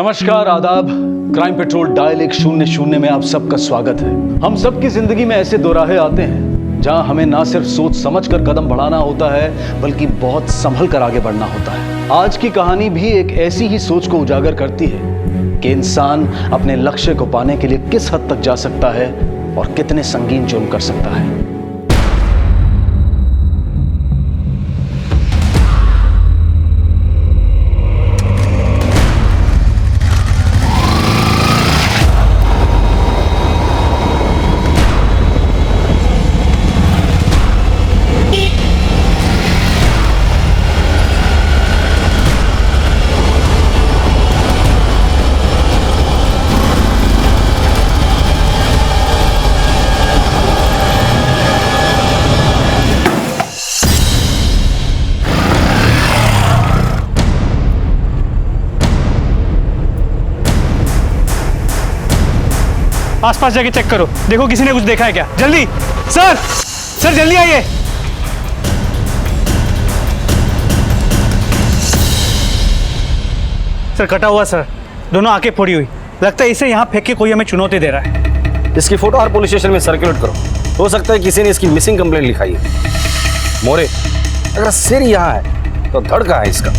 नमस्कार, आदाब। Crime petrol dial 100 में आप सबका स्वागत है। हम सबकी जिंदगी में ऐसे दोराहे आते हैं जहां हमें ना सिर्फ सोच समझकर कदम बढ़ाना होता है बल्कि बहुत संभल कर आगे बढ़ना होता है। आज की कहानी भी एक ऐसी ही सोच को उजागर करती है कि इंसान अपने लक्ष्य को पाने के लिए किस हद तक जा सकता है और कितने संगीन जुर्म कर सकता है। आसपास जाके चेक करो, देखो किसी ने कुछ देखा है क्या। जल्दी सर जल्दी आइए। सर कटा हुआ सर, दोनों आंखें फोड़ी हुई। लगता है इसे यहाँ फेंक के कोई हमें चुनौती दे रहा है। इसकी फोटो हर पुलिस स्टेशन में सर्कुलेट करो। हो सकता है किसी ने इसकी मिसिंग कंप्लेंट लिखाई है। मोरे, अगर सिर यहाँ है तो धड़ कहाँ है इसका?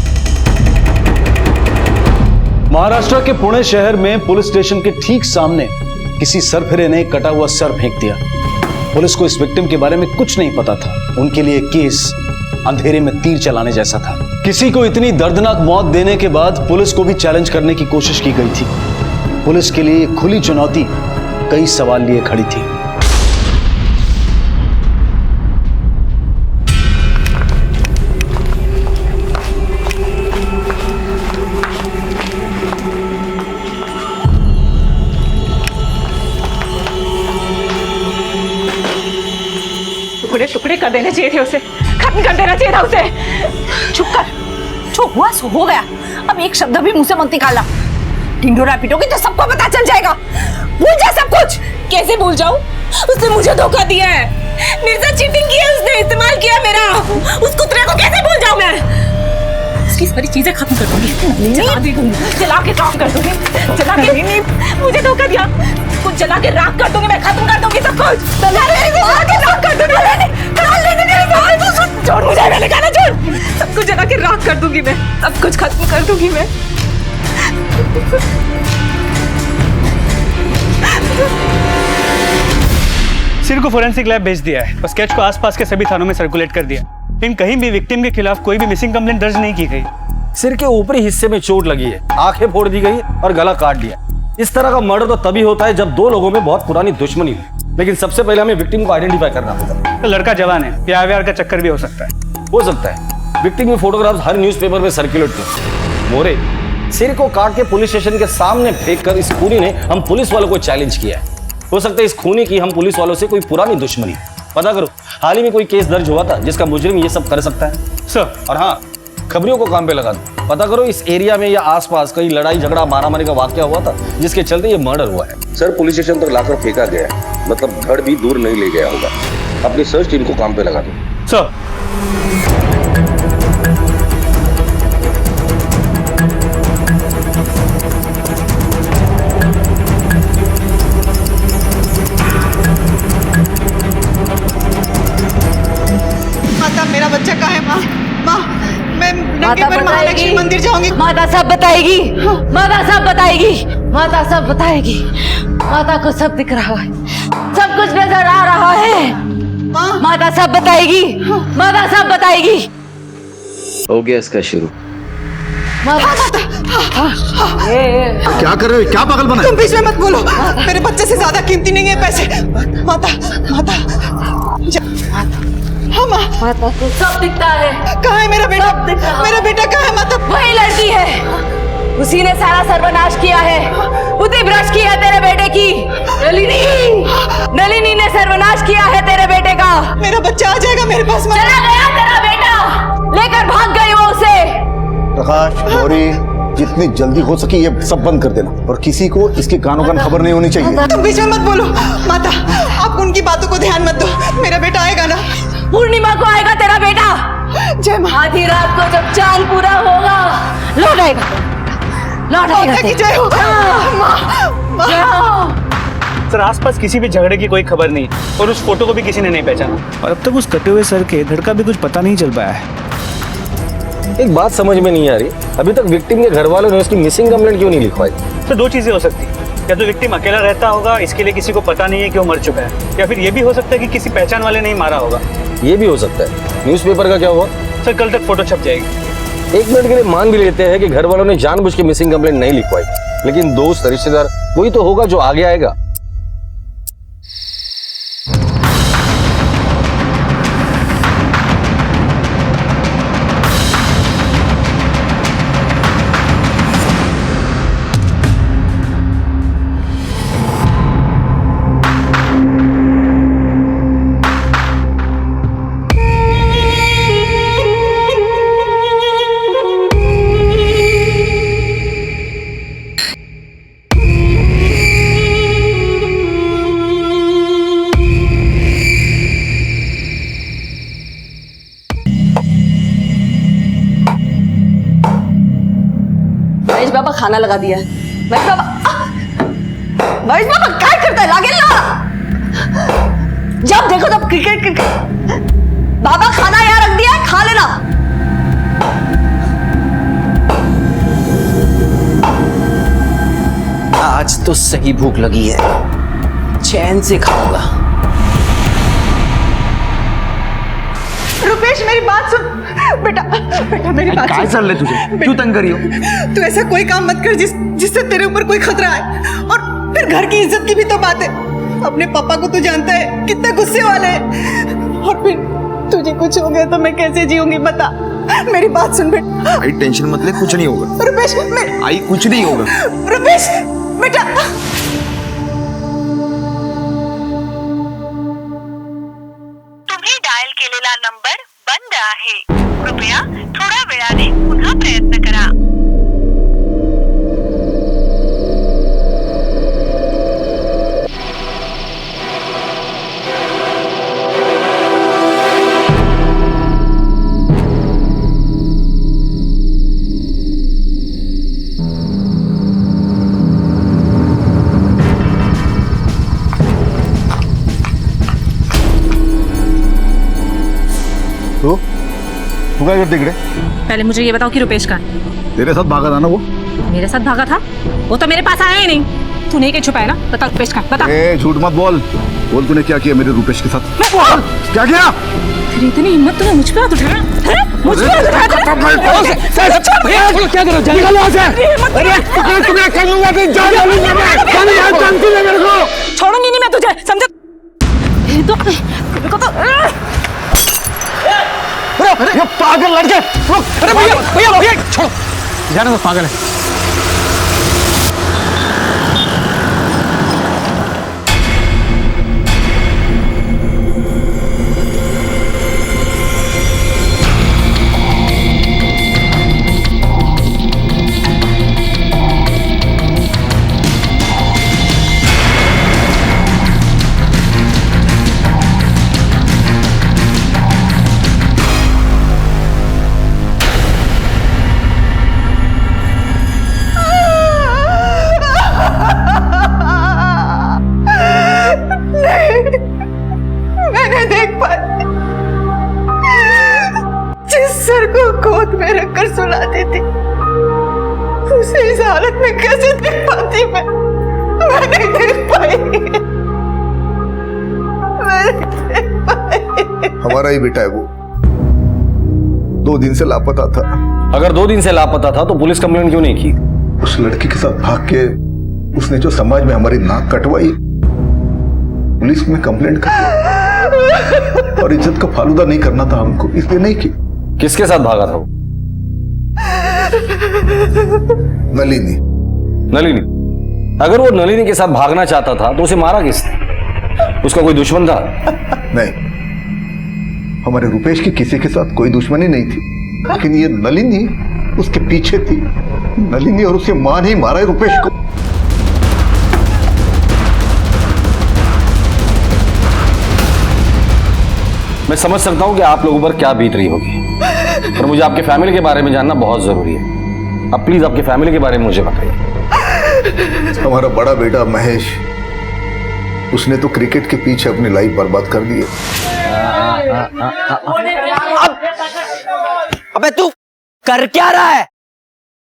महाराष्ट्र के पुणे शहर में पुलिस स्टेशन के ठीक सामने किसी सरफिरे ने कटा हुआ सर फेंक दिया। पुलिस को इस विक्टिम के बारे में कुछ नहीं पता था। उनके लिए केस अंधेरे में तीर चलाने जैसा था। किसी को इतनी दर्दनाक मौत देने के बाद पुलिस को भी चैलेंज करने की कोशिश की गई थी। पुलिस के लिए खुली चुनौती कई सवाल लिए खड़ी थी। टुकड़े टुकड़े कर देने चाहिए थे उसे, खत्म कर देना चाहिए था उसे। चुप कर, जो हुआ सो हो गया। अब एक शब्द भी मुंह से मत निकालना। ढिंढोरा पीटोगे तो सबको पता चल जाएगा। भूल जा सब कुछ। कैसे भूल जाऊं? उसने मुझे धोखा दिया है, मेरे साथ चीटिंग की है, उसने इस्तेमाल किया मेरा। उस कुत्ते को कैसे भूल जाऊं मैं? उसकी सारी चीजें खत्म कर दूंगी, जला दूंगी, जला के काम कर दूंगी, जला के। मुझे धोखा दिया, कुछ जला के राख कर दूंगी मैं, खत्म कर दूंगी सब कुछ। जला के राख कर दूंगी। छोड़ मुझे, मैंने कहा ना छोड़। सब कुछ जला के राख कर दूंगी मैं, सब कुछ खत्म कर दूंगी मैं। सिर को फोरेंसिक लैब भेज दिया है और स्केच को आसपास के सभी थानों में सर्कुलेट कर दिया। इन कहीं भी विक्टिम के खिलाफ कोई भी मिसिंग कंप्लेंट दर्ज नहीं की गई। सिर के ऊपरी हिस्से में चोट लगी है, आंखें फोड़ दी गई और गला काट दिया। इस तरह का मर्डर तो तभी होता है जब दो लोगों में बहुत पुरानी दुश्मनी हो। लेकिन सबसे पहले हमें विक्टिम को आइडेंटिफाई करना होगा। तो लड़का जवान है, प्यार व्यार का चक्कर भी हो सकता है। हो सकता है विक्टिम की फोटोग्राफ्स हर न्यूज़पेपर में सर्कुलेट की। मोरे, सिर को काट के पुलिस स्टेशन के सामने फेंककर इस खूनी ने हम पुलिस वालों को चैलेंज किया है। हो सकता है इस खूनी की हम पुलिस वालों से कोई पुरानी दुश्मनी। पता करो, हाल ही में कोई केस दर्ज हुआ था जिसका मुजरिम ये सब कर सकता है। सर, और हाँ, खबरियों को काम पे लगा दो। पता करो इस एरिया में या आसपास कहीं लड़ाई झगड़ा मारामारी का वाकया हुआ था जिसके चलते ये मर्डर हुआ है। सर, पुलिस स्टेशन तक लाकर फेंका गया है, मतलब धड़ भी दूर नहीं ले गया होगा। अपनी सर्च टीम को काम पे लगा दो। सर, माता, मेरा बच्चा कहाँ है? माँ, मैं नंगे पर महालक्ष्मी मंदिर जाऊंगी। माता सब बताएगी। माता सब बताएगी। माता सब बताएगी। माता को सब दिख रहा है, सब कुछ नजर आ रहा है। माता सब बताएगी। माता सब बताएगी। हो गया इसका शुरू। क्या कर रहे हो? क्या पागल बना? तुम बीच में मत बोलो, मेरे बच्चे से ज्यादा कीमती नहीं है पैसे। माता, हाँ माँ। माता को सब दिखता है। कहाँ है मेरा बेटा? मेरा बेटा कहाँ है माता? वही लड़की है, उसी ने सारा सर्वनाश किया है। उसी भ्रष्ट की है तेरे बेटे की। नलिनी ने सर्वनाश किया है तेरे बेटे का। मेरा बच्चा आ जाएगा मेरे पास। चला गया तेरा बेटा, लेकर भाग गई वो उसे। प्रकाश, गौरी, जितनी जल्दी हो सके ये सब बंद कर देना और किसी को इसके कानों कान खबर नहीं होनी चाहिए। तुम बीच में मत बोलो। माता, आप उनकी बातों को ध्यान मत दो। मेरा बेटा आएगा ना? पूर्णिमा को आएगा तेरा बेटा। जय मां। आधी रात को जब चांद पूरा होगा लौट आएगा। लौट आएगा माता की तेरा। जय हो। माँ माँ सर आसपास किसी भी झगड़े की कोई खबर नहीं और उस फोटो को भी किसी ने नहीं पहचाना और अब तक उस कटे हुए सर के धड़ का भी कुछ पता नहीं चल पाया है। एक बात समझ में नहीं आ रही, अभी तक विक्टिम के घर वालों ने उसकी मिसिंग कंप्लेंट क्यों नहीं लिखवाई? तो दो चीजें हो सकती है, या तो विक्टिम अकेला रहता होगा, इसके लिए किसी को पता नहीं है कि वो मर चुका है, या फिर ये भी हो सकता है कि किसी पहचान वाले ने ही मारा होगा। ये भी हो सकता है। न्यूज़पेपर का क्या हुआ? सर कल तक फोटो छप जाएगी। एक मिनट के लिए मान भी लेते हैं कि घर वालों ने जानबूझ के मिसिंग कंप्लेंट नहीं लिखवाई, लेकिन दोस्त रिश्तेदार कोई तो होगा जो आगे आएगा। महेश बाबा खाना लगा दिया है। महेश बाबा क्या करता है? लागे ना, जब देखो तब क्रिकेट क्रिकेट। बाबा खाना यहाँ रख दिया है, खा लेना। आज तो सही भूख लगी है, चैन से खाऊंगा। रुपेश मेरी बात सुन। बेटा बेटा मेरी बात काय सुन। चाललंय तुझे? क्यों तंग करी हो? तू ऐसा कोई काम मत कर जिससे तेरे ऊपर कोई खतरा है। और फिर घर की इज्जत की भी तो बात है। अपने पापा को तू जानता है कितना गुस्से वाले हैं। और फिर तुझे कुछ हो गया तो मैं कैसे जीऊंगी बता। मेरी बात सुन बेटा। आई टेंशन मत ले, कुछ नहीं होगा। रुपेश आई कुछ नहीं होगा। रुपेश बेटा। तुम्ही डायल केलेला नंबर बंद आहे, कृपया थोड्या वेळाने पुन्हा प्रयत्न करा। तो तू क्या करते इकडे? पहले मुझे ये बताओ कि रुपेश कहाँ है? तेरे साथ भागा था ना वो? मेरे साथ भागा था? वो तो मेरे पास आया ही नहीं। तूने ही कहीं छुपाया ना? बता रुपेश कहाँ है? बता। ए झूठ मत बोल। बोल तूने क्या किया मेरे रुपेश के साथ? क्या किया? तेरी इतनी हिम्मत तूने मुझ पे हाथ उठाया? हैं? मुझ पे हाथ उठाया तूने? क्या करो? निकलो यहाँ से। छोड़ूंगी नहीं मैं तुझे, समझा? ये तो मेरे को तो ये पागल लड़के! अरे भैया भैया भैया छोड़ो, जाने दो, पागल है। मैंने देख पाती जिस सर को गोद में रखकर सुलाती थी, उसे इस हालत में कैसे देख पाती मैं नहीं देख पाई। मैं नहीं देख पाई। हमारा ही बेटा है वो, 2 दिन से लापता था। अगर 2 दिन से लापता था तो पुलिस कंप्लेंट क्यों नहीं की? उस लड़की के साथ भाग के उसने जो समाज में हमारी नाक कटवाई, पुलिस में कंप्लेंट कर और इज्जत का फालूदा नहीं करना था हमको, इसलिए नहीं की। किसके साथ भागा था वो? नलिनी। नलिनी? अगर वो नलिनी के साथ भागना चाहता था तो उसे मारा किसने? उसका कोई दुश्मन था? नहीं, हमारे रुपेश की किसी के साथ कोई दुश्मनी नहीं थी, लेकिन ये नलिनी उसके पीछे थी। नलिनी और उसके मां ने ही मारा है रुपेश को। मैं समझ सकता हूं कि आप लोगों पर क्या बीत रही होगी, पर मुझे आपके फैमिली के बारे में जानना बहुत जरूरी है। अब प्लीज आपकी फैमिली के बारे में मुझे बताइए। हमारा बड़ा बेटा महेश, उसने तो क्रिकेट के पीछे अपनी लाइफ बर्बाद कर दी है। अबे तू कर क्या रहा है?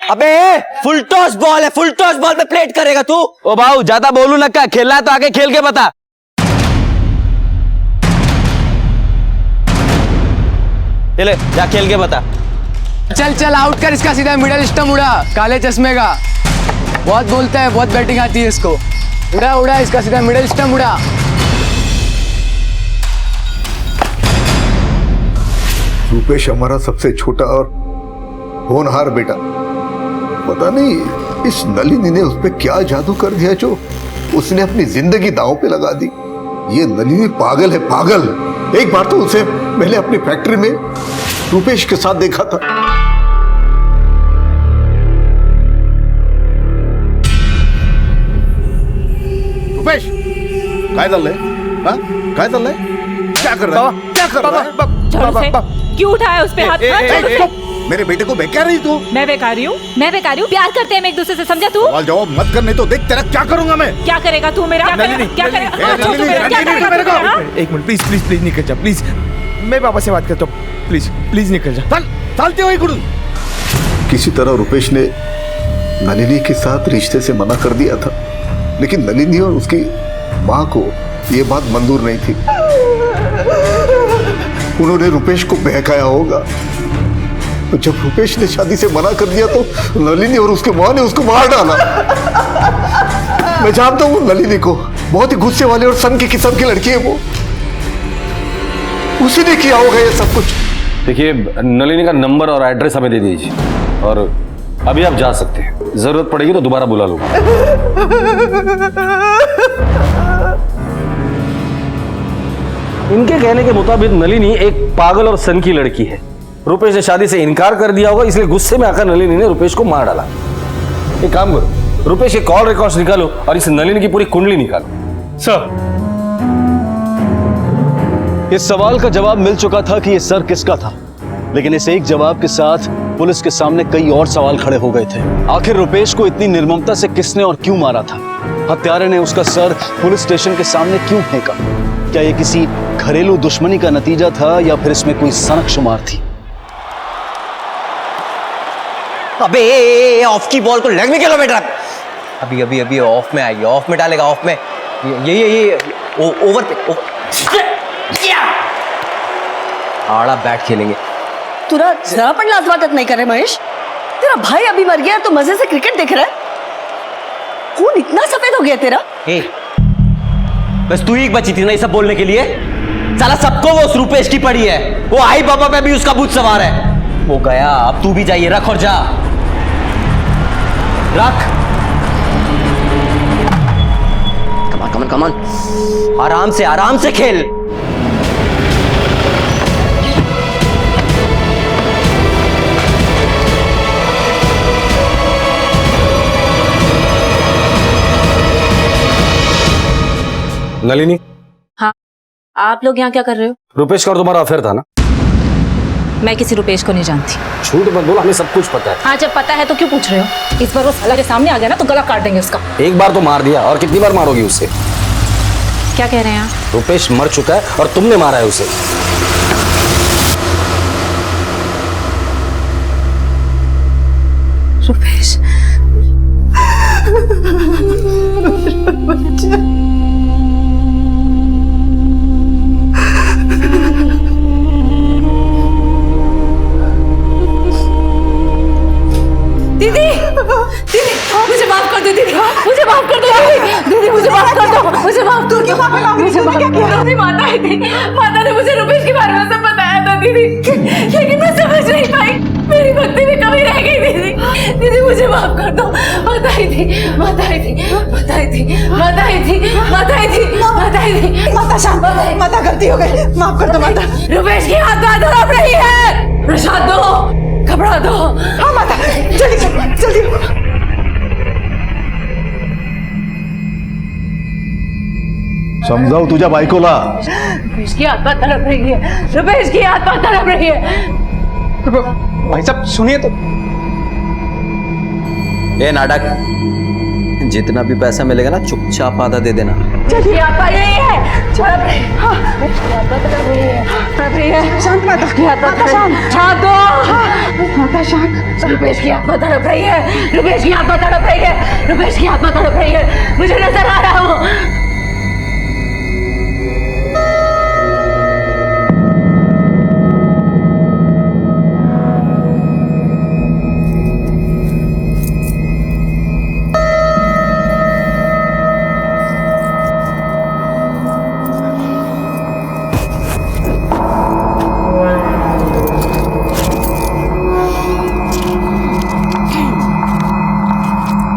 अबे फुल टॉस बॉल है, फुल टॉस बॉल पे प्लेट करेगा तू? ओ भाऊ ज्यादा बोलू ना, क्या खेलना है तो आगे खेल के बता। चले जा खेल के बता। चल चल आउट कर इसका, सीधा मिडल स्टंप उड़ा, काले चश्मे का। बहुत बोलता है, बहुत बैटिंग आती है इसको। उड़ा उड़ा इसका, सीधा मिडल स्टंप उड़ा। रूपेश हमारा सबसे छोटा और होनहार बेटा, पता नहीं इस नलिनी ने उस पे क्या जादू कर दिया जो उसने अपनी जिंदगी दांव पे लगा दी। ये नलिनी पागल है, पागल। एक बार तो उसे मैंने अपनी फैक्ट्री में रूपेश के साथ देखा था। रूपेश काय चाललंय? हाँ? काय चाललंय? क्या कर रहा है? क्या कर रहा है? क्यों उठाया उस पे हाथ? मेरे बेटे को बेकार रही तू? मैं बेकारी हूँ? मैं बेकारी हूँ? प्यार करते हैं हम एक दूसरे से, समझा तू? सवाल जवाब मत कर, नहीं तो देख तेरा क्या करूंगा मैं। क्या करेगा तू मेरा? क्या करेगा? क्या करेगा? एक मिनट प्लीज प्लीज प्लीज निकल जा, प्लीज। मैं पापा से बात करता हूँ, प्लीज प्लीज निकल जा। चलते हो इकडून। किसी तरह रूपेश ने नलिनी के साथ रिश्ते से मना कर दिया था, लेकिन नलिनी और उसकी माँ को ये बात मंजूर नहीं थी। उन्होंने रूपेश को बहकाया होगा। तो जब रूपेश ने शादी से मना कर दिया तो नलिनी और उसके माँ ने उसको मार डाला। मैं जानता हूँ नलिनी को, बहुत ही गुस्से वाले और सन की किस्म की लड़की है वो। उसी ने किया होगा ये सब कुछ। देखिए नलिनी का नंबर और एड्रेस हमें दे दीजिए और अभी आप जा सकते हैं। जरूरत पड़ेगी तो दोबारा बुला लूंगा। इनके कहने के मुताबिक नलिनी एक पागल और सन की लड़की है। रुपेश ने शादी से इनकार कर दिया होगा, इसलिए गुस्से में आकर नलिनी ने रुपेश को मार डाला। एक काम करो, रुपेश के कॉल रिकॉर्ड्स निकालो और इस नलिनी की पूरी कुंडली निकालो। सर इस सवाल का जवाब मिल चुका था कि ये सर किसका था, लेकिन इस एक जवाब के साथ पुलिस के सामने कई और सवाल खड़े हो गए थे। आखिर रुपेश को इतनी निर्ममता से किसने और क्यों मारा था? हत्यारे ने उसका सर पुलिस स्टेशन के सामने क्यों फेंका? क्या ये किसी घरेलू दुश्मनी का नतीजा था या फिर इसमें कोई सनक शुमार थी? अबे ऑफ की बॉल को लेग में खेलो बेटा। अभी अभी अभी ऑफ में आएगी, ऑफ में डालेगा, ऑफ में। ये ओवर पे आड़ा बैट खेलेंगे। तुरा जरा पण लाज वाटत नहीं कर रहे महेश? तेरा भाई अभी मर गया तो मजे से क्रिकेट देख रहा है? खून इतना सफेद हो गया तेरा? बस तू ही बची थी ना ये सब बोलने के लिए। साला सबको वो उस रुपेश की पड़ी है। वो आई बाबा पे भी उसका भूत सवार है। वो गया, अब तू भी जाइए, रख और जा। रख। कमान कमान कमान, आराम से खेल। नलिनी, हाँ, आप लोग यहाँ क्या कर रहे हो? रुपेश का और तुम्हारा अफेयर था ना? मैं किसी रुपेश को नहीं जानती। झूठ मत बोलो, हमें सब कुछ पता है। हाँ, जब पता है तो क्यों पूछ रहे हो? इस बार वो साला के सामने आ गया ना तो गला काट देंगे उसका। एक बार तो मार दिया, और कितनी बार मारोगी उससे? क्या कह रहे हैं आप? रुपेश मर चुका है और तुमने मारा है उसे। रुपेश, दीदी, दीदी, मुझे माफ कर दो दीदी, मुझे माफ कर दो दीदी, मुझे माफ कर दो, मुझे माफ कर दो। मुझे माफ कर दो। मेरी माता आई थी, माता ने मुझे रुपेश के बारे में सब बताया था दीदी, लेकिन मैं समझ नहीं पाई। मेरी भक्ति में कमी रह गई दीदी। दीदी मुझे माफ कर दो। माता आई थी, माता आई थी, माता आई थी, माता आई थी, माता आई थी, माता आई थी। माता शांत, माता गलती हो गई, माफ कर दो माता। रुपेश की आत्मा तड़प रही है, प्रसाद दो, कपड़ा दो। हाँ माता, जल्दी जल्दी। समजाव तुझ्या बायकोला। रुपेश की आत्मा तड़प रही है, रुपेश की आत्मा तड़प रही है। भाई साहब सुनिए तो। ये नाटक, जितना भी पैसा मिलेगा ना चुपचाप आधा दे देना। चलिए आप आइए है। शांत माता, माता शांत, माता शांत। रुपेश की आत्मा तड़प रही है, रुपेश की आत्मा तड़प रही है, रुपेश की आत्मा तड़प रही है, मुझे नजर आ रहा हूँ।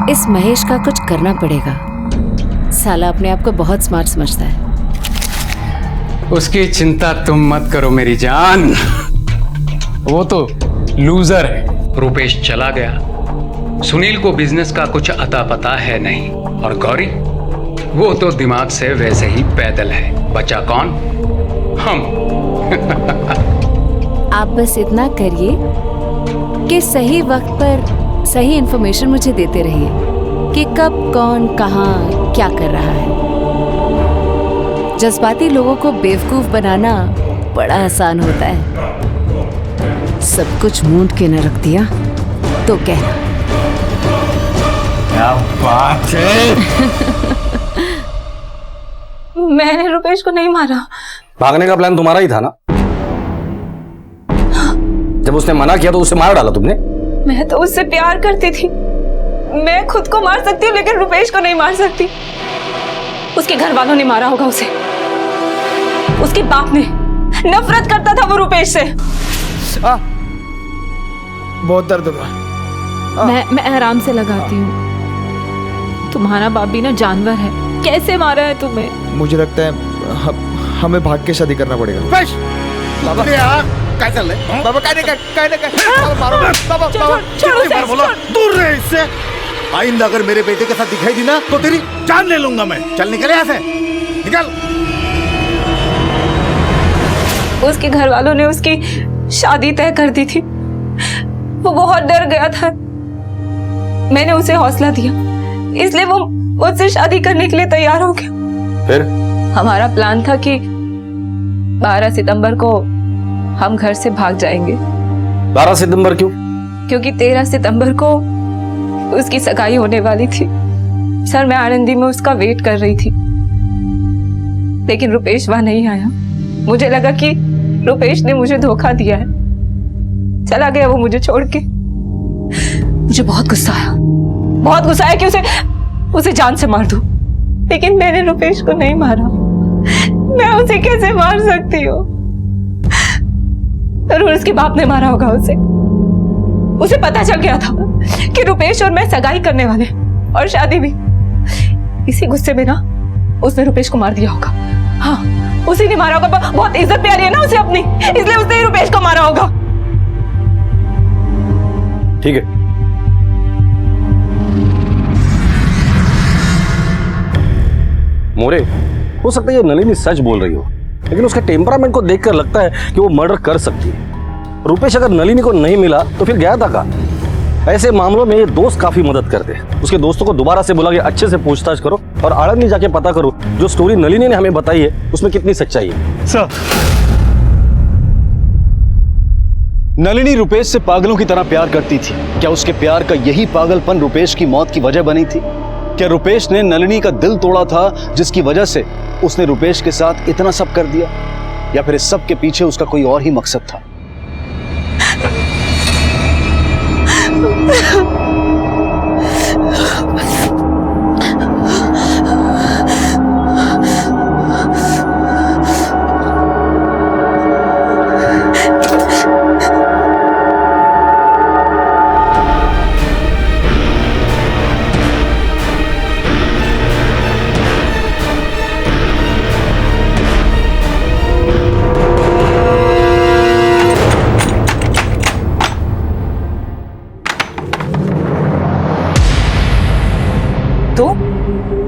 इस महेश का कुछ करना पड़ेगा। साला अपने आप को बहुत स्मार्ट समझता है। उसकी चिंता तुम मत करो मेरी जान, वो तो लूजर है। रुपेश चला गया, सुनील को बिजनेस का कुछ अता पता है नहीं, और गौरी वो तो दिमाग से वैसे ही पैदल है। बचा कौन? हम। आप बस इतना करिए कि सही वक्त पर सही इंफॉर्मेशन मुझे देते रहिए कि कब कौन कहाँ क्या कर रहा है। जज्बाती लोगों को बेवकूफ बनाना बड़ा आसान होता है। सब कुछ मूंद के न रख दिया तो कहना। क्या बात है। मैंने रुपेश को नहीं मारा। भागने का प्लान तुम्हारा ही था ना? जब उसने मना किया तो उसे मार डाला तुमने? मैं तो उससे प्यार करती थी। मैं खुद को मार सकती हूँ लेकिन रुपेश को नहीं मार सकती। उसके घर वालों ने मारा होगा उसे। उसके बाप ने। नफरत करता था वो रुपेश से। बहुत दर्द हो रहा। मैं आराम से लगाती हूँ। तुम्हारा बाप भी ना जानवर है। कैसे मारा है तुम्हें? मुझे लगता है हमें भाग के शादी करना पड़ेगा। बाबा क्या चल रहा है? बाबा मारो बाबा, छोड़ो, दूर रहे इससे। आइंदा अगर मेरे बेटे के साथ दिखाई दी ना तो तेरी जान ले लूंगा मैं। चल निकल यहाँ से, निकल। उसके घर वालों ने उसकी शादी तय कर दी थी। वो बहुत डर गया था। मैंने उसे हौसला दिया, इसलिए वो मुझसे शादी करने के लिए तैयार हो गया। फिर हमारा प्लान था कि 12 सितंबर को हम घर से भाग जाएंगे। 12 सितंबर क्यों? क्योंकि 13 सितंबर को उसकी सगाई होने वाली थी। सर, मैं आनंदी में उसका वेट कर रही थी, लेकिन रुपेश वहां नहीं आया। मुझे लगा कि रुपेश ने मुझे धोखा दिया है, चला गया वो मुझे छोड़ के। मुझे बहुत गुस्सा आया, बहुत गुस्सा आया कि उसे जान से मार दूं, लेकिन मैंने रुपेश को नहीं मारा। मैं उसे कैसे मार सकती हूँ? जरूर उसके बाप ने मारा होगा उसे। उसे पता चल गया था कि रुपेश और मैं सगाई करने वाले, और शादी भी। इसी गुस्से में ना उसने रुपेश को मार दिया होगा। हाँ, उसी ने मारा होगा। बहुत इज्जत प्यारी है ना उसे अपनी, इसलिए उसने ही रुपेश को मारा होगा। ठीक है, मोरे, हो सकता है ये नलिनी सच बोल रही हो, लेकिन उसके टेम्परामेंट को देखकर लगता है कि वो मर्डर कर सकती है। रुपेश अगर नलिनी को नहीं मिला तो फिर गया था कहाँ? ऐसे मामलों में ये दोस्त काफी मदद करते हैं। उसके दोस्तों को दोबारा से बुला के अच्छे से पूछताछ करो और आनंदी जाके पता करो जो स्टोरी नलिनी ने हमें बताई है उसमें कितनी सच्चाई है। सर, नलिनी रुपेश से पागलों की तरह प्यार करती थी। क्या उसके प्यार का यही पागलपन रुपेश की मौत की वजह बनी थी? क्या रुपेश ने नलिनी का दिल तोड़ा था जिसकी वजह से उसने रुपेश के साथ इतना सब कर दिया? या फिर इस सब के पीछे उसका कोई और ही मकसद था?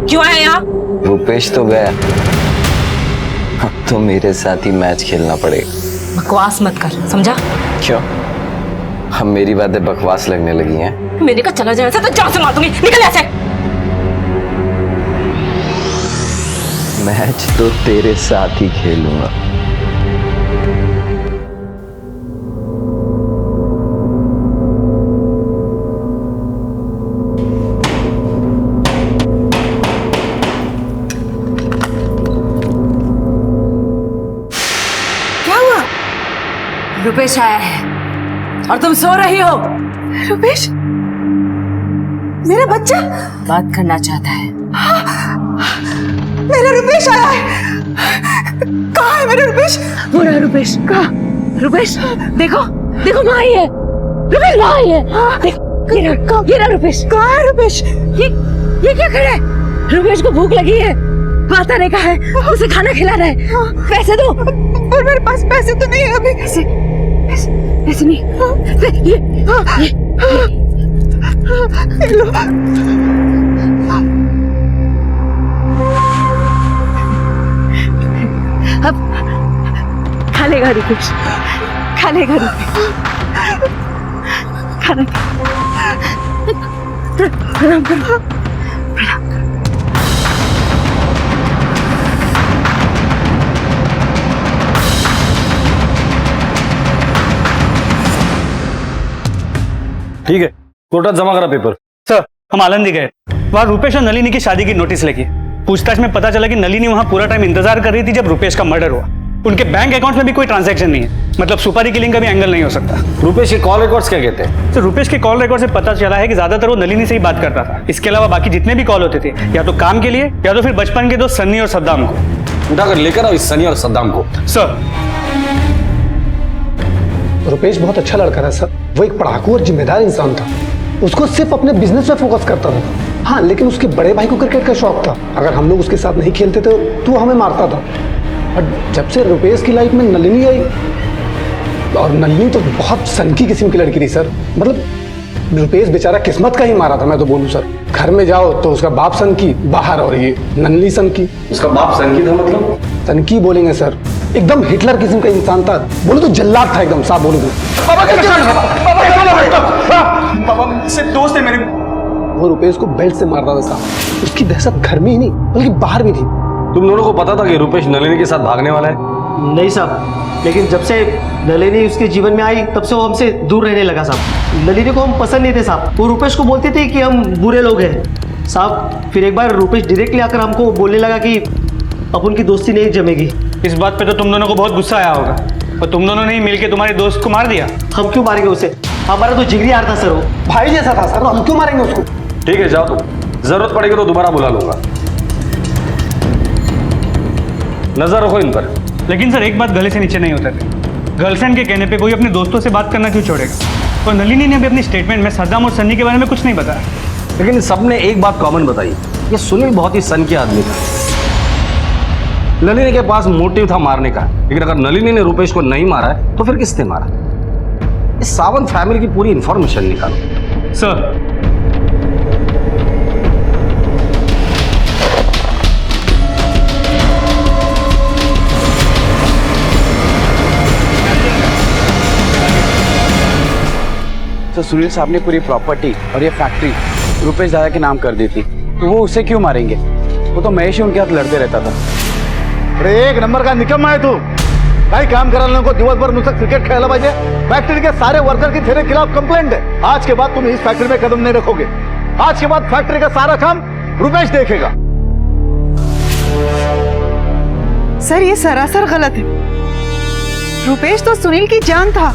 क्यों आया यहाँ? रुपेश तो गया, अब तो मेरे साथ ही मैच खेलना पड़ेगा। बकवास मत कर, समझा? क्यों? अब मेरी बातें बकवास लगने लगी हैं? मैंने कहा चला जाए तो जान से मार दूंगी, निकल यहाँ से। मैच तो तेरे साथ ही खेलूंगा। रुपेश आया है और तुम सो रही हो। रुपेश, मेरा बच्चा बात करना चाहता है। मेरा रुपेश आया है। कहाँ है मेरा रुपेश? वो रहा रुपेश। कहाँ? रुपेश देखो, देखो माँ आई है। रुपेश माँ आई है। देखो ये रहा रुपेश। कहाँ है रुपेश? ये क्या खड़ा है? रुपेश को भूख लगी है, माता ने कहा है उसे खाना खिलाना है। पैसे दो। पर मेरे पास पैसे तो नहीं है अभी। पैसे नहीं। ये लो। अब खा लेगा रुपेश, खा लेगा रुपेश। खाना प्रणाम करो, प्रणाम करो। ठीक है, कोर्टात जमा करा पेपर। सर हम आलंदी गए, वहाँ रुपेश और नलिनी की शादी की नोटिस लगी। पूछताछ में पता चला कि नलिनी वहाँ पूरा टाइम इंतजार कर रही थी जब रुपेश का मर्डर हुआ। उनके बैंक अकाउंट में भी कोई ट्रांजैक्शन नहीं है, मतलब सुपारी किलिंग का भी एंगल नहीं हो सकता। रुपेश के कॉल रिकॉर्ड्स क्या कहते हैं? तो रुपेश के कॉल रिकॉर्ड से पता चला है कि ज्यादातर वो नलिनी से ही बात करता था। इसके अलावा बाकी जितने भी कॉल होते थे या तो काम के लिए या तो फिर बचपन के दोस्त सन्नी और सद्दाम को। उठाकर लेकर आओ इस सनी और सद्दाम को। सर रुपेश बहुत अच्छा लड़का था सर। वो एक पढ़ाकू और जिम्मेदार इंसान था। उसको सिर्फ अपने बिजनेस पे फोकस करता था। हाँ, लेकिन उसके बड़े भाई को क्रिकेट का शौक था। अगर हम लोग उसके साथ नहीं खेलते थे तो वो हमें मारता था। और जब से रुपेश की लाइफ में नलिनी आई, और नलिनी तो बहुत सनकी किस्म की लड़की थी सर। मतलब रुपेश बेचारा किस्मत का ही मारा था, मैं तो बोलूँ सर। घर में जाओ तो उसका बाप सनकी, बाहर और ये नलिनी सनकी। उसका बाप सनकी था मतलब? सनकी बोलेंगे सर, एकदम हिटलर किस्म का इंसान था। बोलो तो जल्लाद था एकदम, साफ बोलो तो। बाबा से दोस्त है मेरे। वो रुपेश को बेल्ट से मारता था साहब। उसकी दहशत घर में ही नहीं बल्कि बाहर भी थी। तुम दोनों को पता था कि रुपेश नलिनी के साथ भागने वाला है? नहीं साहब, लेकिन जब से नलिनी उसके जीवन में आई तब से वो हमसे दूर रहने लगा साहब। नलिनी को हम पसंद नहीं थे साहब। वो रुपेश को बोलते थे कि हम बुरे लोग हैं साहब। फिर एक बार रुपेश डायरेक्टली आकर हमको बोलने लगा कि अपन की दोस्ती नहीं जमेगी। इस बात पे तो तुम दोनों को बहुत गुस्सा आया होगा और तुम दोनों ने ही मिलके तुम्हारे दोस्त को मार दिया। हम क्यों मारेंगे उसे? हमारा तो जिगरी यार था सर, वो भाई जैसा था सर। हम क्यों मारेंगे उसको? ठीक है, जाओ तुम। जरूरत पड़ेगी तो दोबारा बुला लूंगा। नजर रखो इन पर। लेकिन सर एक बात गले से नीचे नहीं उतरती। गर्लफ्रेंड के कहने पे कोई अपने दोस्तों से बात करना क्यों छोड़ेगा? और नलिनी ने भी अपनी स्टेटमेंट में सद्दाम और सन्नी के बारे में कुछ नहीं बताया। लेकिन सबने एक बात कॉमन बताई, ये सुनील बहुत ही सन के आदमी था। नलिनी के पास मोटिव था मारने का, लेकिन अगर नलिनी ने रुपेश को नहीं मारा है तो फिर किसने मारा? इस सावंत फैमिली की पूरी इंफॉर्मेशन निकालो। सर तो सुनील साहब ने पूरी प्रॉपर्टी और ये फैक्ट्री रुपेश दादा के नाम कर दी थी, तो वो उसे क्यों मारेंगे? वो तो महेश ही उनके हाथ लड़ते रहता था। अरे एक नंबर का निकम्मा है तू। काही काम करायला नको, दिवसभर नुसतं क्रिकेट खेळायला पाहिजे। फैक्ट्री के सारे वर्कर की तेरे खिलाफ कंप्लेंट है। आज के बाद तुम इस फैक्ट्री में कदम नहीं रखोगे। आज के बाद फैक्ट्री का सारा काम रुपेश देखेगा। सर ये सरासर गलत है। रुपेश तो सुनील की जान था।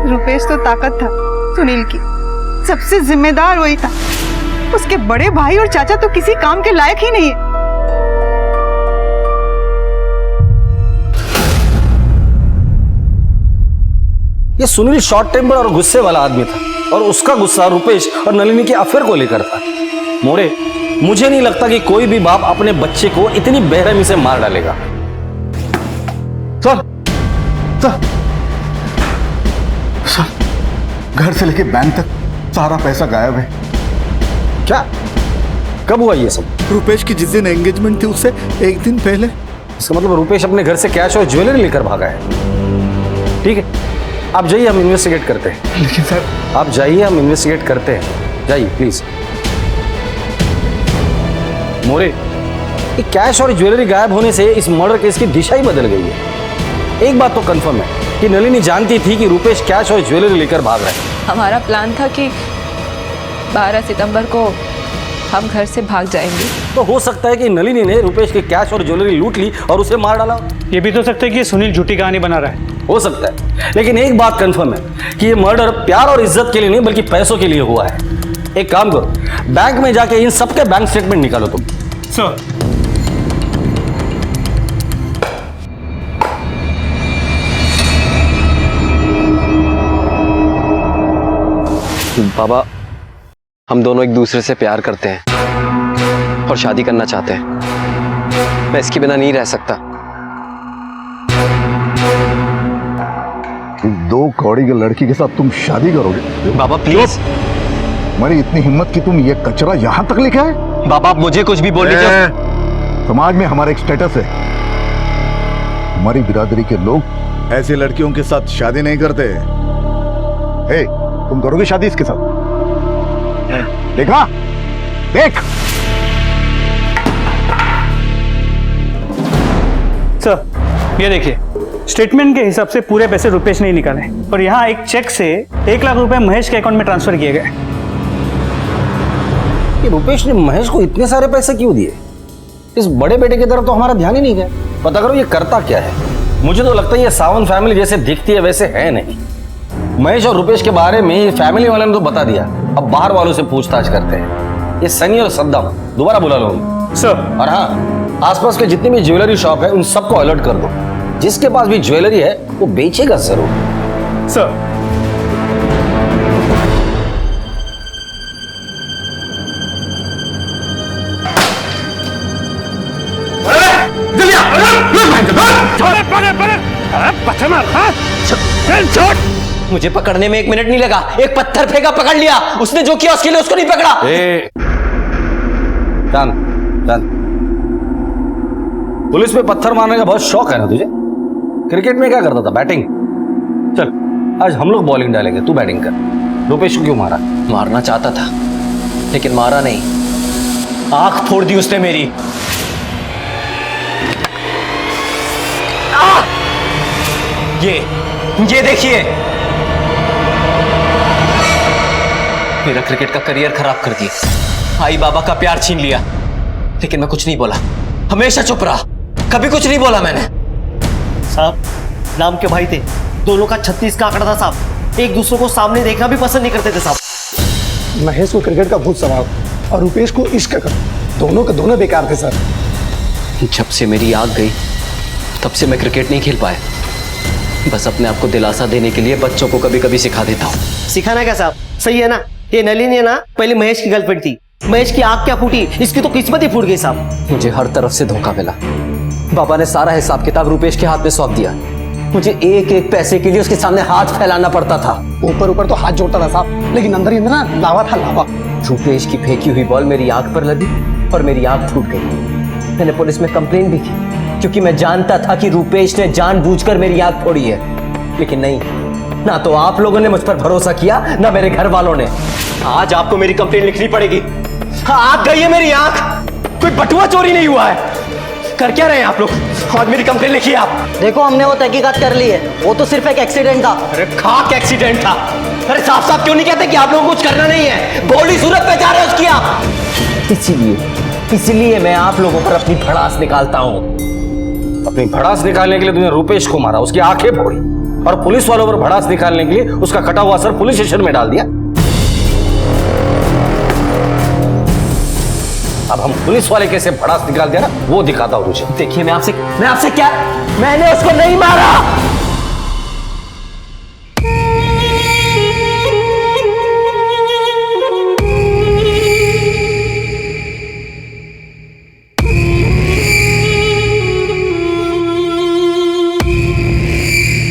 रुपेश तो ताकत था सुनील की, सबसे जिम्मेदार वही था। उसके बड़े भाई और चाचा तो किसी काम के लायक ही नहीं है। ये सुनील शॉर्ट टेम्पर और गुस्से वाला आदमी था, और उसका गुस्सा रुपेश और नलिनी के अफेयर को लेकर था। मोरे, मुझे नहीं लगता कि कोई भी बाप अपने बच्चे को इतनी बेरहमी से मार डालेगा। सर, सर, सर, घर से लेके बैंक तक सारा पैसा गायब है। क्या? कब हुआ ये सब? रुपेश की जिस दिन एंगेजमेंट थी उससे एक दिन पहले। इसका मतलब रुपेश अपने घर से कैश और ज्वेलरी लेकर भागा है। ठीक है, आप जाइए, हम इन्वेस्टिगेट करते हैं। लेकिन सर, आप जाइए, हम इन्वेस्टिगेट करते हैं, जाइए प्लीज। मोरे, ये कैश और ज्वेलरी गायब होने से इस मर्डर केस की दिशा ही बदल गई है। एक बात तो कंफर्म है कि नलिनी जानती थी कि रुपेश कैश और ज्वेलरी लेकर भाग रहा है। हमारा प्लान था कि 12 सितंबर को हम घर से भाग जाएंगे। तो हो सकता है कि नलिनी ने रुपेश के कैश और ज्वेलरी लूट ली और उसे मार डाला। ये भी तो सकता है कि सुनील झूठी कहानी बना रहा है। हो सकता है, लेकिन एक बात कंफर्म है कि ये मर्डर प्यार और इज्जत के लिए नहीं बल्कि पैसों के लिए हुआ है। एक काम करो, बैंक में जाके इन सबके बैंक स्टेटमेंट निकालो तुम। सर, बाबा, हम दोनों एक दूसरे से प्यार करते हैं और शादी करना चाहते हैं। मैं इसके बिना नहीं रह सकता। इस 2 कौड़ी के लड़की के साथ तुम शादी करोगे? बाबा प्लीज। तुम्हारी इतनी हिम्मत कि तुम ये कचरा यहां तक लेके आए? बाबा, आप मुझे कुछ भी बोल लीजिए। समाज में हमारा एक स्टेटस है, हमारी बिरादरी के लोग ऐसी लड़कियों के साथ शादी नहीं करते। हे, तुम करोगे शादी इसके साथ? देखा? देख। सर, ये देखिए, स्टेटमेंट के हिसाब से पूरे पैसे रुपेश ने निकाले और यहाँ एक चेक से 1 लाख रुपए महेश के अकाउंट में ट्रांसफर किए गए। कि रुपेश ने महेश को इतने सारे पैसे क्यों दिए? इस बड़े बेटे की तरफ तो हमारा ध्यान ही नहीं गया। पता करो ये करता क्या है। मुझे तो लगता है ये सावंत फैमिली जैसे दिखती है वैसे है नहीं। महेश और रुपेश के बारे में फैमिली वाले ने तो बता दिया, अब बाहर वालों से पूछताछ करते हैं। ये सनी और सद्दाम दोबारा बुला लो सर। और हाँ, आसपास के जितनी भी ज्वेलरी शॉप है उन सबको अलर्ट कर दो। जिसके पास भी ज्वेलरी है वो बेचेगा जरूर। सर, मुझे पकड़ने में 1 मिनट नहीं लगा। एक पत्थर फेंका, पकड़ लिया। उसने जो किया उसके लिए उसको नहीं पकड़ा। पुलिस में पत्थर मारने का बहुत शौक है ना तुझे? क्रिकेट में क्या करता था? बैटिंग। चल, आज हम लोग बॉलिंग डालेंगे, तू बैटिंग कर। रुपेश को क्यों मारा? मारना चाहता था लेकिन मारा नहीं। आंख फोड़ दी उसने मेरी। ये देखिए, मेरा क्रिकेट का करियर खराब कर दिया। आई बाबा का प्यार छीन लिया। लेकिन मैं कुछ नहीं बोला, हमेशा चुप रहा, कभी कुछ नहीं बोला मैंने। साहब, नाम के भाई थे, दोनों का 36 का आंकड़ा था साहब। एक दूसरे को सामने देखना भी पसंद नहीं करते थे साहब। महेश को क्रिकेट का भूत सवार और रुपेश को इश्क का। दोनों के दोनों बेकार थे सर। जब से मेरी आग गई तब से मैं क्रिकेट नहीं खेल पाया। बस अपने आप को दिलासा देने के लिए बच्चों को कभी कभी सिखा देता हूँ। सिखाना क्या साहब, सही है ना? ये नलिनी है ना, पहले महेश की गर्लफ्रेंड थी। महेश की आग क्या फूटी, इसकी तो किस्मत ही फूट गई साहब। मुझे हर तरफ से धोखा मिला। बाबा ने सारा हिसाब किताब रुपेश के हाथ में सौंप दिया। मुझे एक एक पैसे के लिए उसके सामने हाथ फैलाना पड़ता था। ऊपर ऊपर तो हाथ जोड़ता था साहब, लेकिन अंदर ही अंदर ना लावा था, लावा। रुपेश की फेंकी हुई बॉल मेरी आंख पर लगी और मेरी आंख फूट गई। मैंने पुलिस में कंप्लेन भी की क्योंकि मैं जानता था कि रुपेश ने जानबूझकर मेरी आंख फोड़ी है। लेकिन नहीं, ना तो आप लोगों ने मुझ पर भरोसा किया, ना मेरे घर वालों ने। आज आपको मेरी कंप्लेन लिखनी पड़ेगी। आग गई है मेरी आंख, कोई बटुआ चोरी नहीं हुआ है। कर क्या रहे हैं आप लोग? आज मेरी कंप्लेन लिखिए आप। देखो, हमने वो तहकीकात कर ली है, वो तो सिर्फ एक एक्सीडेंट था। अरे खाक एक्सीडेंट था। अरे साफ साफ क्यों नहीं कहते कि आप लोगों को कुछ करना नहीं है? बोली सूरत पे जा रहे हो उसकी आप। इसीलिए मैं आप लोगों पर अपनी भड़ास निकालता हूँ। अपनी भड़ास निकालने के लिए तुमने रुपेश को मारा, उसकी आंखें फोड़ी और पुलिस वालों पर भड़ास निकालने के लिए उसका कटा हुआ सर पुलिस स्टेशन में डाल दिया। अब हम पुलिस वाले कैसे भड़ास निकाल दिया ना, वो दिखाता हूं तुझे। देखिए, मैं आपसे क्या, मैंने उसको नहीं मारा।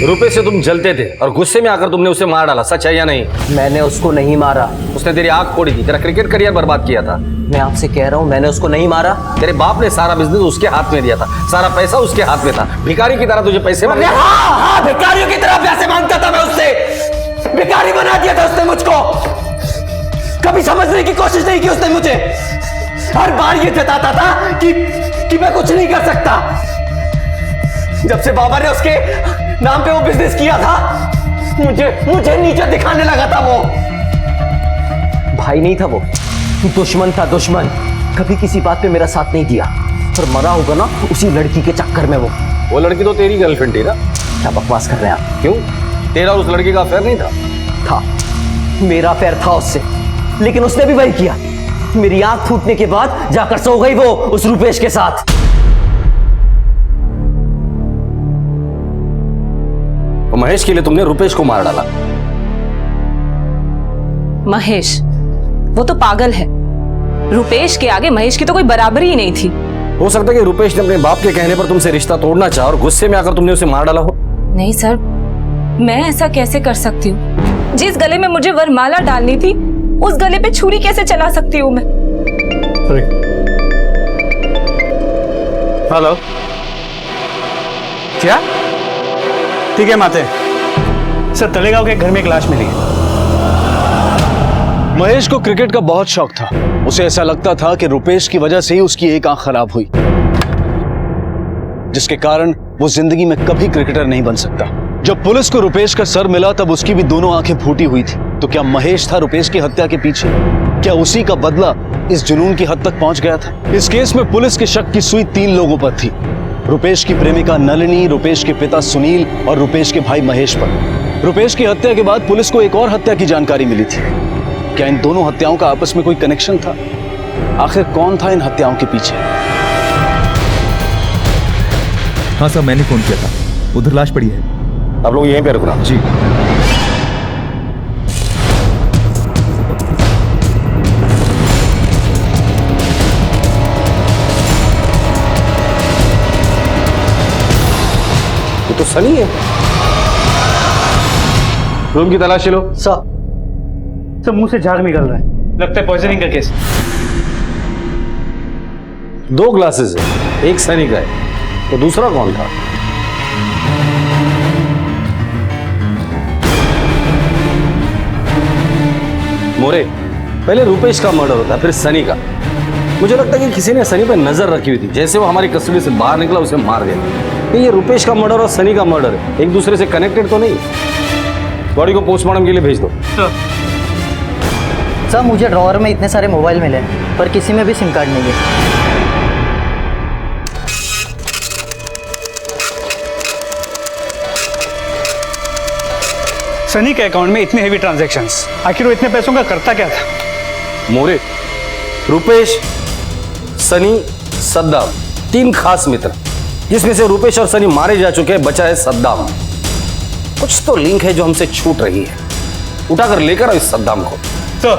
रुपए से तुम जलते थे और गुस्से में आकर तुमने उसे मार डाला, सच है या नहीं? मैंने उसको नहीं मारा। उसने तेरी आंख फोड़ी थी, तेरा क्रिकेट करियर बर्बाद किया था। मैं आपसे कह रहा हूं मैंने उसको नहीं मारा। तेरे बाप ने सारा बिजनेस उसके हाथ में दिया था, सारा पैसा उसके हाथ में था, भिखारी की तरह तुझे पैसे मांगे। हाँ, भिखारियों की तरह पैसे मांगता था मैं उससे, भिखारी बना दिया था उसने मुझको। कभी समझने की कोशिश नहीं की उसने मुझे। हर बार ये जताता था कि मैं कुछ नहीं कर सकता। जब से बाबा ने उसके नाम पे वो बिजनेस किया था, मुझे नीचे दिखाने लगा था। वो भाई नहीं था, वो दुश्मन था, दुश्मन। कभी किसी बात पे मेरा साथ नहीं दिया, पर मरा होगा ना उसी लड़की के चक्कर में। वो लड़की तो तेरी गर्लफ्रेंड थी ना? क्या बकवास कर रहे हैं आप? क्यों, तेरा उस लड़की का अफेयर नहीं था? था, मेरा अफेयर था उससे, लेकिन उसने भी वही किया। मेरी आंख फूटने के बाद जाकर सो गई वो उस रुपेश के साथ। तो महेश के लिए तुमने रुपेश को मार डाला। महेश वो तो पागल है। रुपेश के आगे महेश की तो कोई बराबरी ही नहीं थी। हो सकता है कि रुपेश ने अपने बाप के कहने पर तुमसे रिश्ता तोड़ना चाहा और गुस्से में आकर तुमने उसे मार डाला हो। नहीं सर, मैं ऐसा कैसे कर सकती हूँ? जिस गले में मुझे वरमाला डालनी थी, उस गले पे छुरी कैसे चला सकती हूँ मैं? हेलो, क्या? ठीक है माते। सर, तलेगांव के घर में एक लाश मिली है। महेश को क्रिकेट का बहुत शौक था। उसे ऐसा लगता था कि रुपेश की वजह से ही उसकी एक आंख खराब हुई, जिसके कारण वो जिंदगी में कभी क्रिकेटर नहीं बन सकता। जब पुलिस को रुपेश का सर मिला तब उसकी भी दोनों आंखें फूटी हुई थी। तो क्या महेश था रुपेश की हत्या के पीछे? क्या उसी का बदला इस जुनून की हद तक पहुंच गया था? इस केस में पुलिस के शक की सुई 3 लोगों पर थी। रुपेश की प्रेमिका नलिनी, रुपेश के पिता सुनील और रुपेश के भाई महेश पर। रुपेश की हत्या के बाद पुलिस को एक और हत्या की जानकारी मिली थी। क्या इन दोनों हत्याओं का आपस में कोई कनेक्शन था? आखिर कौन था इन हत्याओं के पीछे? हाँ साहब, मैंने फोन किया था, उधर लाश पड़ी है। आप लोग यहीं पे रुकना। जी। ये तो सनी है। रूम की तलाशी लो। सब मुंह से झाग निकल रहा है, लगता है पॉइजनिंग का केस। 2 ग्लासेस है, एक सनी का है, तो दूसरा कौन था? मोरे, पहले रुपेश का मर्डर होता, फिर सनी का। मुझे लगता है कि किसी ने सनी पर नजर रखी हुई थी। जैसे वो हमारी कस्टडी से बाहर निकला, उसे मार दिया। ये रुपेश का मर्डर और सनी का मर्डर है, एक दूसरे से कनेक्टेड तो नहीं? बॉडी को पोस्टमार्टम के लिए भेज दो। सर, मुझे ड्रॉअर में इतने सारे मोबाइल मिले, पर किसी में भी सिम कार्ड नहीं है। सनी के अकाउंट में इतने हेवी ट्रांजैक्शंस, आखिर वो इतने पैसों का करता क्या था? मोरे, रुपेश, सनी, सद्दाम, 3 खास मित्र, जिसमें से रुपेश और सनी मारे जा चुके हैं, बचा है सद्दाम। कुछ तो लिंक है जो हमसे छूट रही है। उठाकर लेकर आओ इस सद्दाम को। तो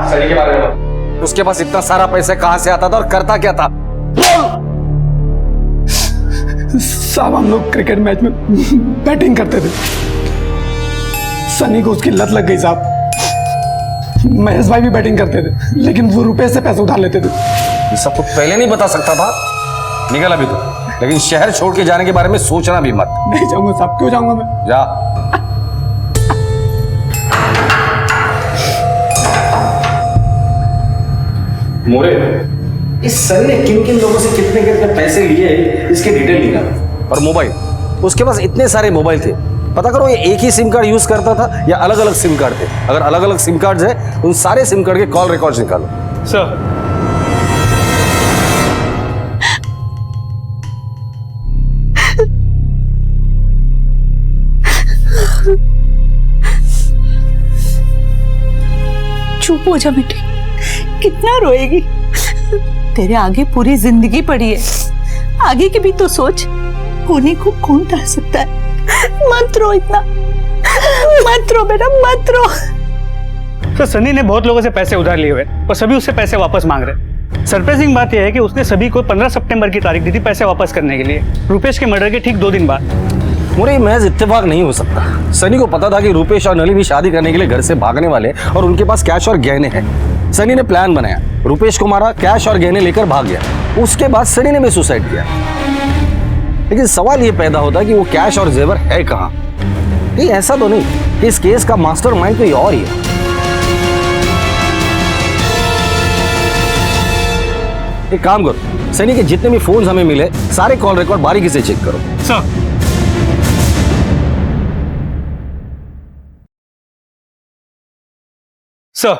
सनी के बारे में उसके पास इतना सारा पैसा कहां से आता था और करता क्या था? साहब, हम लोग क्रिकेट मैच में बैटिंग करते थे। सनी को उसकी लत लग गई साहब। महेश भाई भी बैटिंग करते थे, लेकिन वो रुपए से पैसे उधार लेते थे। ये सब तो पहले नहीं बता सकता था? निकल अभी तो, लेकिन शहर छोड़ के जाने के बारे में सोचना भी मत। नहीं जाऊंगा साहब। क्यों जाऊंगा मैं? जा। मोरे, इस सनी ने किन किन लोगों से कितने कितने पैसे लिए इसके डिटेल निकाल। और मोबाइल, उसके पास इतने सारे मोबाइल थे, पता करो ये एक ही सिम कार्ड यूज करता था या अलग अलग सिम कार्ड थे। अगर अलग अलग सिम कार्ड है, उन सारे सिम कार्ड के कॉल रिकॉर्ड्स निकालो। सर, चुप हो जा बेटी, कितना रोएगी? तेरे आगे पूरी जिंदगी पड़ी है, आगे की भी तो सोच। होने को कौन टाल सकता है? मत रो इतना, मत रो बेटा, मत रो। तो सनी ने बहुत लोगों से पैसे उधार लिए हुए और सभी उससे पैसे वापस मांग रहे। सरप्राइजिंग बात यह है कि उसने सभी को 15 सितंबर की तारीख दी थी पैसे वापस करने के लिए, रुपेश के मर्डर के ठीक 2 दिन बाद। मोरे महज इत्तेफाक नहीं हो सकता। सनी को पता था कि रुपेश और नली भी शादी करने के लिए घर से भागने वाले और उनके पास कैश और गहने हैं। सनी ने प्लान बनाया, रुपेश को मारा, कैश और गहने लेकर भाग गया। उसके बाद सनी ने भी सुसाइड किया। लेकिन सवाल ये पैदा होता है कि वो कैश और जेवर है कहाँ? कहीं ऐसा तो नहीं कि इस केस का मास्टरमाइंड कोई और ही है? एक काम करो, सनी के जितने भी फोन्स हमें मिले सारे कॉल रिकॉर्ड बारीकी से चेक करो। सर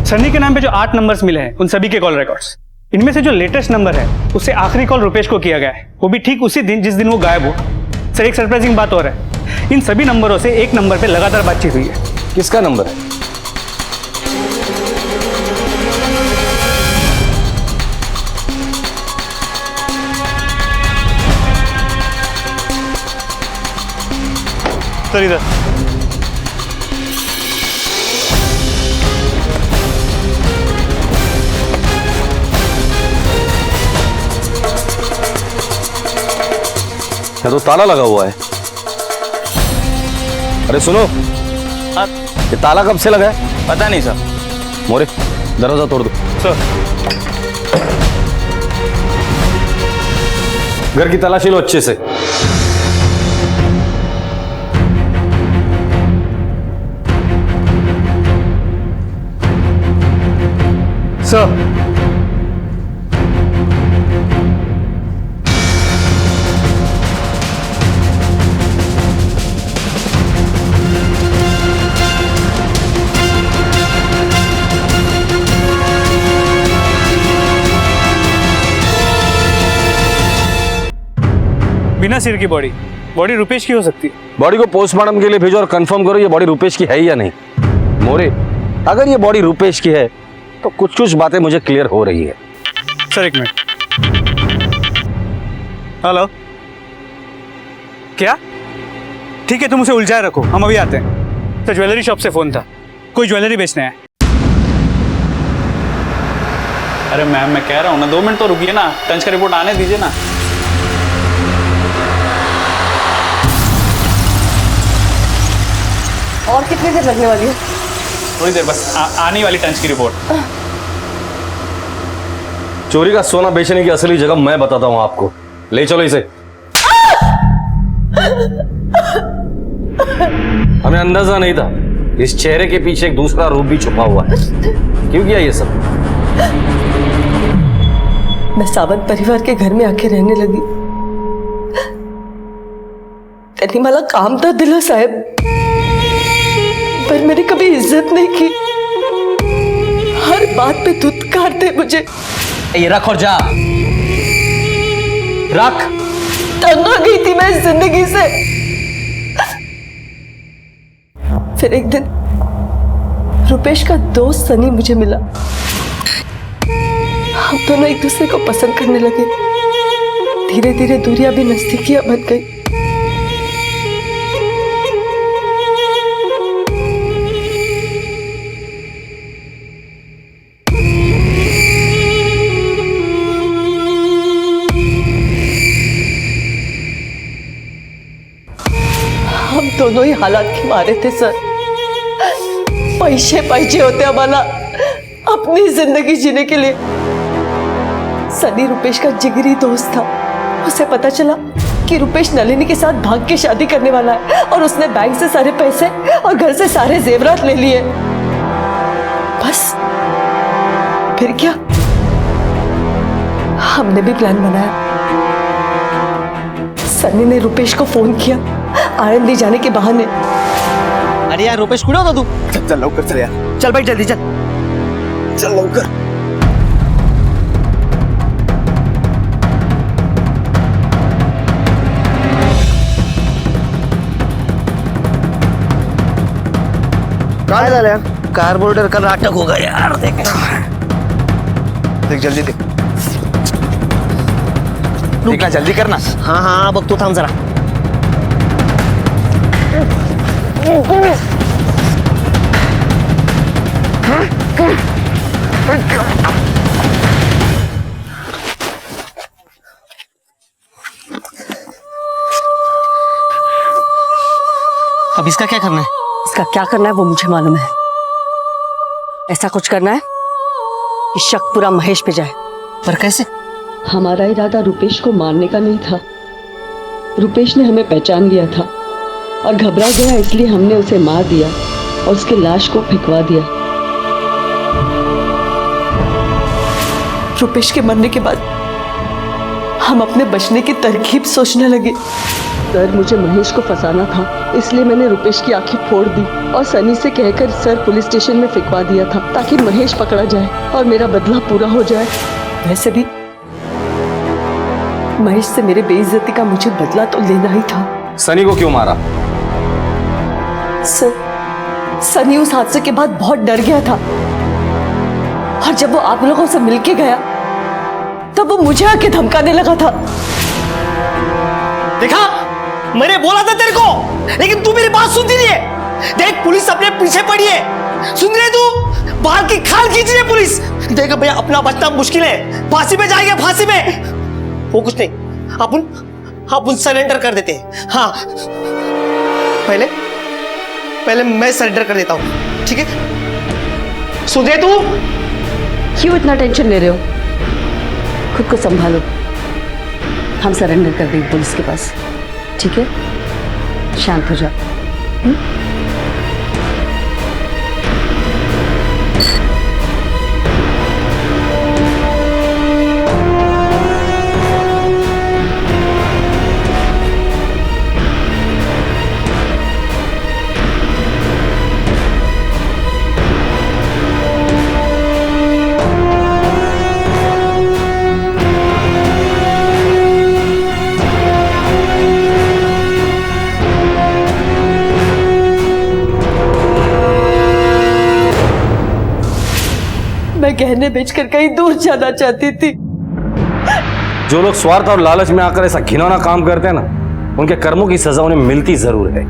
सनी के नाम पे जो 8 नंबर्स मिले हैं उन सभी के कॉल रिकॉर्ड्स, इनमें से जो लेटेस्ट नंबर है उससे आखिरी कॉल रुपेश को किया गया है, वो भी ठीक उसी दिन जिस दिन वो गायब हो। सर एक सरप्राइजिंग बात और है, इन सभी नंबरों से एक नंबर पे लगातार बातचीत हुई है। किसका नंबर है? सर इधर तो ताला लगा हुआ है। अरे सुनो, ये ताला कब से लगा है? पता नहीं सर। मोरे दरवाजा तोड़ दो। सर घर की तलाशी लो अच्छे से। सर बिना सिर की बॉडी रुपेश की हो सकती है। बॉडी को पोस्टमार्टम के लिए भेजो और कंफर्म करो ये बॉडी रुपेश की है या नहीं। मोरे अगर ये बॉडी रुपेश की है तो कुछ कुछ बातें मुझे क्लियर हो रही है। सर एक मिनट। हेलो, क्या? ठीक है तुम उसे उलझाए रखो, हम अभी आते हैं। तो ज्वेलरी शॉप से फोन था, कोई ज्वेलरी बेचने है। अरे मैम मैं कह रहा हूँ ना 2 मिनट तो रुकिए ना, टंच का रिपोर्ट आने दीजिए ना। और कितनी देर लगने वाली है? थोड़ी देर बस, आने वाली टंच की रिपोर्ट। चोरी का सोना बेचने की असली जगह मैं बताता हूं आपको, ले चलो इसे। हमें अंदाजा नहीं था इस चेहरे के पीछे एक दूसरा रूप भी छुपा हुआ है। क्यों किया ये सब? मैं सावंत परिवार के घर में आके रहने लगी। तेरी मला काम तो दिला साहब, पर मैंने कभी इज्जत नहीं की। हर बात पे धुतकारते मुझे। ये रख और जा, रख। तंग आ गई थी मैं इस जिंदगी से। फिर एक दिन रुपेश का दोस्त सनी मुझे मिला। हम दोनों एक दूसरे को पसंद करने लगे। धीरे धीरे दूरियां भी नजदीकियां बन गई। हम दोनों ही हालात के मारे थे सर। पैसे पैसे होते हमारा अपनी जिंदगी जीने के लिए। सनी रुपेश का जिगरी दोस्त था। उसे पता चला कि रुपेश नलिनी के साथ भाग के शादी करने वाला है और उसने बैंक से सारे पैसे और घर से सारे जेवरात ले लिए। बस फिर क्या, हमने भी प्लान बनाया। सनी ने रुपेश को फोन किया आनंदी जाने के बहाने। अरे यार रुपेश कुठे होता तू? चल लवकर चल यार, चल भाई जल्दी चल। चल लवकर। काय झालं यार? कार्बोरेटर का नाटक हो गया यार। देख जल्दी देख। देखना जल्दी करना। हाँ हाँ बघतो, थांब जरा। अब इसका क्या करना है? इसका क्या करना है वो मुझे मालूम है। ऐसा कुछ करना है कि शक पूरा महेश पे जाए। पर कैसे? हमारा इरादा रुपेश को मारने का नहीं था। रुपेश ने हमें पहचान लिया था और घबरा गया, इसलिए हमने उसे मार दिया और उसके लाश को फेंकवा दिया। रुपेश के मरने के बाद हम अपने बचने की तरकीब सोचने लगे। सर, मुझे महेश को फंसाना था, इसलिए मैंने रुपेश की आंखें फोड़ दी और सनी से कहकर सर पुलिस स्टेशन में फेंकवा दिया था ताकि महेश पकड़ा जाए और मेरा बदला पूरा हो जाए। वैसे भी महेश से मेरे बेइज्जती का मुझे बदला तो लेना ही था। सनी को क्यों मारा? सर, सनी उस हादसे के बाद बहुत डर गया था और जब वो आप लोगों से मिलके गया तब वो मुझे आके धमकाने लगा था। देखा, मैंने बोला था तेरे को, लेकिन तू मेरी बात सुनती नहीं है। देख, पुलिस अपने पीछे पड़ी है, सुन रहे तू? बाहर की खाल खींच रही है पुलिस। देख भैया, अपना बचना मुश्किल है, फांसी में जाएंगे, फांसी में। वो कुछ नहीं, अपन सरेंडर कर देते हैं। हाँ, पहले मैं सरेंडर कर देता हूं, ठीक है? सुन रहे तू? क्यों इतना टेंशन ले रहे हो? खुद को संभालो। हम सरेंडर कर देंगे पुलिस के पास, ठीक है? शांत हो जाओ। मैं गहने बेचकर कहीं दूर जाना चाहती थी। जो लोग स्वार्थ और लालच में आकर ऐसा घिनौना काम करते हैं ना, उनके कर्मों की सजा उन्हें मिलती जरूर है।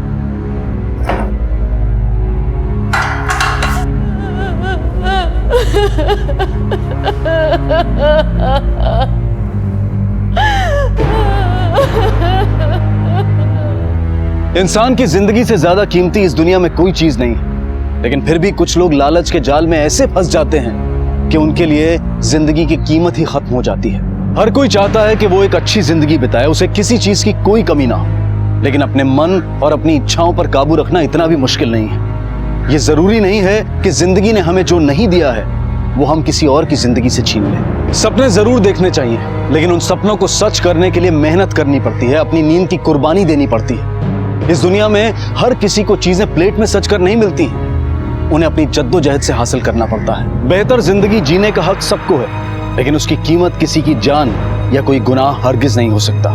इंसान की जिंदगी से ज्यादा कीमती इस दुनिया में कोई चीज नहीं है, लेकिन फिर भी कुछ लोग लालच के जाल में ऐसे फंस जाते हैं कि उनके लिए जिंदगी की कीमत ही खत्म हो जाती है। हर कोई चाहता है कि वो एक अच्छी जिंदगी बिताए, उसे किसी चीज की कोई कमी ना हो, लेकिन अपने मन और अपनी इच्छाओं पर काबू रखना इतना भी मुश्किल नहीं है। ये जरूरी नहीं है कि जिंदगी ने हमें जो नहीं दिया है वो हम किसी और की जिंदगी से छीन लें। सपने जरूर देखने चाहिए, लेकिन उन सपनों को सच करने के लिए मेहनत करनी पड़ती है, अपनी नींद की कुर्बानी देनी पड़ती है। इस दुनिया में हर किसी को चीजें प्लेट में सज कर नहीं मिलती हैं, उन्हें अपनी जद्दोजहद से हासिल करना पड़ता है। बेहतर जिंदगी जीने का हक सबको है, लेकिन उसकी कीमत किसी की जान या कोई गुनाह हरगिज नहीं हो सकता।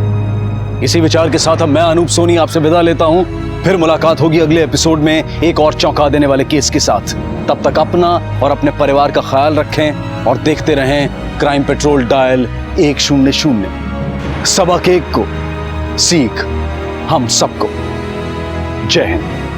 इसी विचार के साथ अब मैं अनूप सोनी आपसे विदा लेता हूं। फिर मुलाकात होगी अगले एपिसोड में एक और चौंका देने वाले केस के साथ। तब तक अपना और अपने परिवार का ख्याल रखें और देखते रहें क्राइम पेट्रोल डायल 100। सबक एक को, सीख हम सबको। जय हिंद।